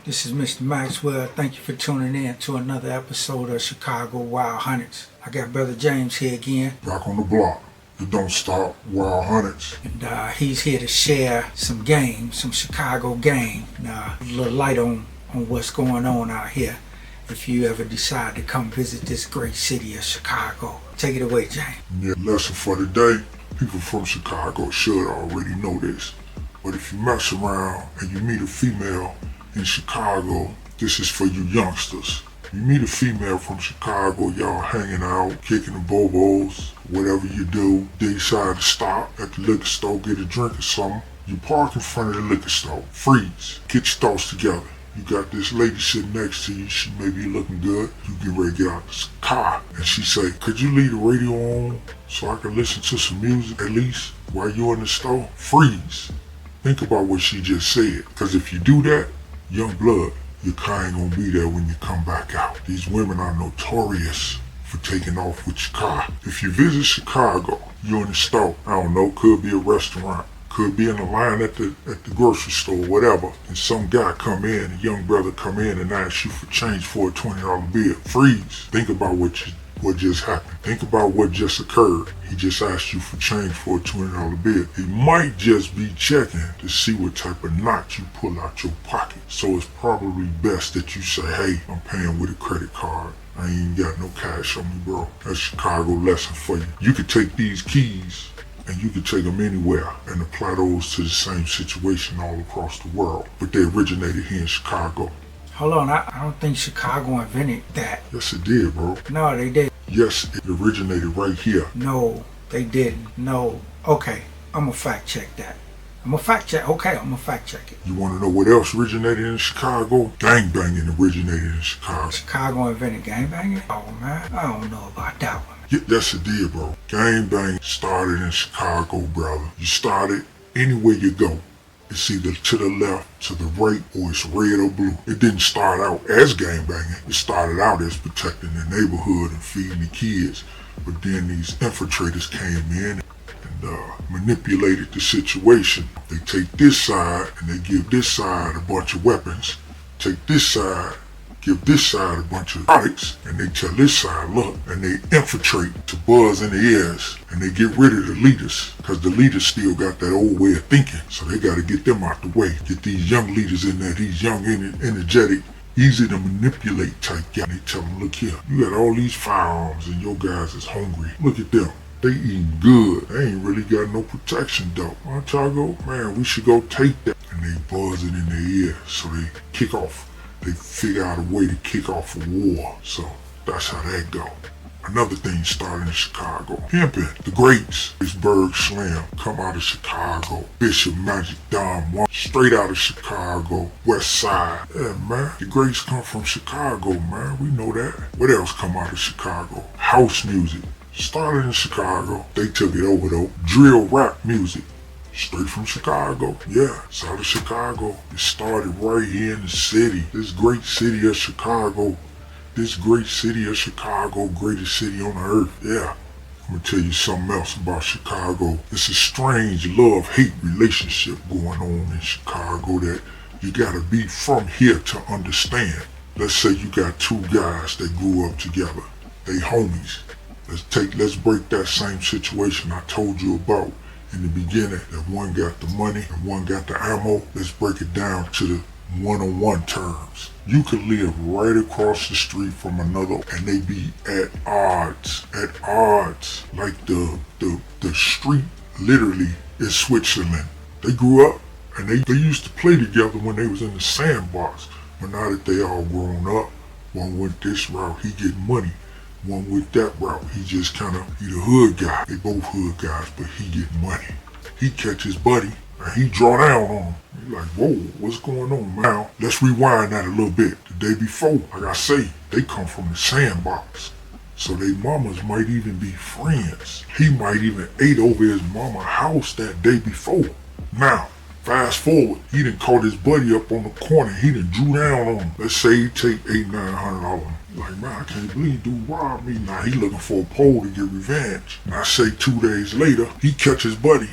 This is Mr. Maxwell. Thank you for tuning in to another episode of Chicago Wild Hunters. I got Brother James here again. Back on the block. It don't stop. Wild Hunters. And he's here to share some game, some Chicago game. A little light on what's going on out here. If you ever decide to come visit this great city of Chicago. Take it away, James. Yeah, lesson for the day. People from Chicago should already know this. But if you mess around and you meet a female in Chicago, this is for you youngsters. You meet a female from Chicago, y'all hanging out, kicking the bobos, whatever you do. They decide to stop at the liquor store, get a drink or something. You park in front of the liquor store, freeze, get your thoughts together. You got this lady sitting next to you, she may be looking good. You get ready to get out this car, and she say, could you leave the radio on so I can listen to some music at least while you're in the store? Freeze. Think about what she just said, because if you do that, young blood, your car ain't gonna be there when you come back out. These women are notorious for taking off with your car. If you visit Chicago, you're in the store, I don't know, could be a restaurant, could be in a line at the grocery store, whatever, and some guy come in, a young brother come in and ask you for change for a $20 bill. Freeze. Think about what just happened. Think about what just occurred. He just asked you for change for a $20 bill. He might just be checking to see what type of knot you pull out your pocket. So it's probably best that you say, hey, I'm paying with a credit card. I ain't got no cash on me, bro. That's a Chicago lesson for you. You could take these keys and you could take them anywhere and apply those to the same situation all across the world. But they originated here in Chicago. Hold on, I don't think Chicago invented that. Yes, it did, bro. No, they did. Yes, it originated right here. No, they didn't. No. Okay, I'm gonna fact check that. I'm gonna fact check it. You want to know what else originated in Chicago? Gangbanging originated in Chicago. Chicago invented gangbanging? Oh man, I don't know about that one. Yes, it did, bro. Gangbang started in Chicago, brother. You started anywhere you go. It's either to the left, to the right, or it's red or blue. It didn't start out as gangbanging. It started out as protecting the neighborhood and feeding the kids. But then these infiltrators came in and manipulated the situation. They take this side and they give this side a bunch of weapons. Take this side, give this side a bunch of products, and they tell this side, look, and they infiltrate to buzz in the ears, and they get rid of the leaders, because the leaders still got that old way of thinking, so they got to get them out the way. Get these young leaders in there, these young, energetic, easy to manipulate type guys. They tell them, look here, you got all these firearms, and your guys is hungry. Look at them. They eating good. They ain't really got no protection though. Why don't y'all go, man, we should go take that. And they buzz it in their ear, so they kick off. They figure out a way to kick off a war. So that's how that go. Another thing started in Chicago. Pimpin', the greats. Pittsburgh Slim, come out of Chicago. Bishop Magic Don Juan, straight out of Chicago. West Side. Yeah, man. The greats come from Chicago, man. We know that. What else come out of Chicago? House music. Started in Chicago. They took it over though. Drill rap music. Straight from Chicago. Yeah, it's out of Chicago. It started right here in the city. This great city of Chicago. This great city of Chicago, greatest city on the earth. Yeah. I'm gonna tell you something else about Chicago. It's a strange love-hate relationship going on in Chicago that you gotta be from here to understand. Let's say you got two guys that grew up together. They homies. Let's break that same situation I told you about in the beginning, that one got the money and one got the ammo. Let's break it down to the one-on-one terms. You could live right across the street from another and they be at odds. Like the street literally is Switzerland. They grew up and they used to play together when they was in the sandbox. But now that they all grown up, one went this route, he get money. One with that route, he the hood guy. They both hood guys, but he get money. He catch his buddy, and he draw down on him. He like, whoa, what's going on, man? Now, let's rewind that a little bit. The day before, like I say, they come from the sandbox. So they mamas might even be friends. He might even ate over his mama's house that day before. Now, fast forward, he done caught his buddy up on the corner. He done drew down on him. Let's say he take $800-900. Like, man, I can't believe dude robbed me. Now he looking for a pole to get revenge. And I say 2 days later, he catch his buddy.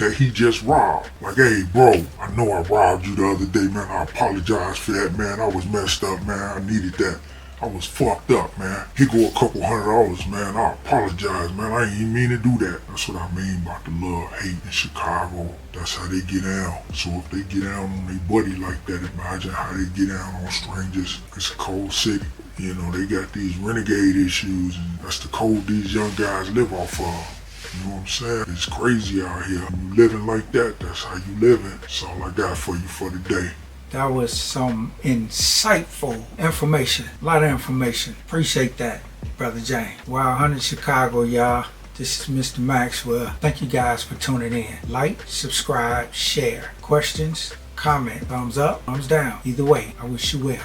that he just robbed. Like, hey, bro, I know I robbed you the other day, man. I apologize for that, man. I was messed up, man. I needed that. I was fucked up, man. He go a couple $100, man. I apologize, man. I ain't even mean to do that. That's what I mean about the love, hate in Chicago. That's how they get down. So if they get down on their buddy like that, imagine how they get down on strangers. It's a cold city. You know, they got these renegade issues, and that's the code these young guys live off of. You know what I'm saying? It's crazy out here. You living like that, that's how you living. That's all I got for you for the day. That was some insightful information. A lot of information. Appreciate that, Brother James. Wild Hunted Chicago, y'all. This is Mr. Maxwell. Thank you guys for tuning in. Like, subscribe, share. Questions, comment, thumbs up, thumbs down. Either way, I wish you well.